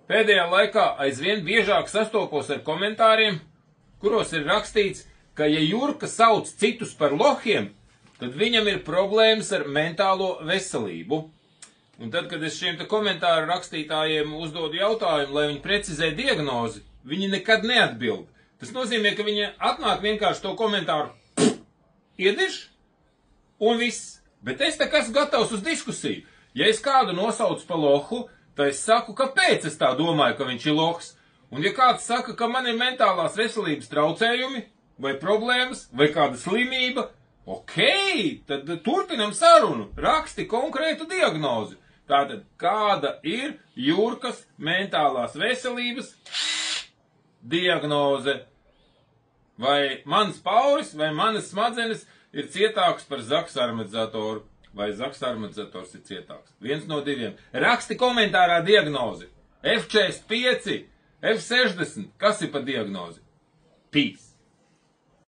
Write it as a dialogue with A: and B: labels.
A: pēdējā laikā aizvien biežāk sastopos ar komentāriem, kuros ir rakstīts, ka ja Jurka sauc citus par lohiem, tad viņam ir problēmas ar mentālo veselību. Un tad, kad es šiem te komentāru rakstītājiem uzdodu jautājumu, lai viņi precizē diagnozi, viņi nekad neatbild. Tas nozīmē, ka viņi atnāk vienkārši to komentāru iediš un viss. Bet es te esmu gatavs uz diskusiju. Ja es kādu nosaucu pa lohu, tad es saku, kāpēc es tā domāju, ka viņš ir lohs. Un ja kāds saka, ka man ir mentālās veselības traucējumi, vai problēmas, vai kāda slimība, ok, tad turpinam sarunu, raksti konkrētu diagnozi. Tātad, kāda ir Jurkas mentālās veselības diagnoze? Vai mans pauris, vai manas smadzenes ir cietāks par zaksarmedzatoru, vai zaksarmedzators ir cietāks? Viens no diviem. Raksti komentārā diagnozi. F45, F60, kas ir pa diagnozi? Peace.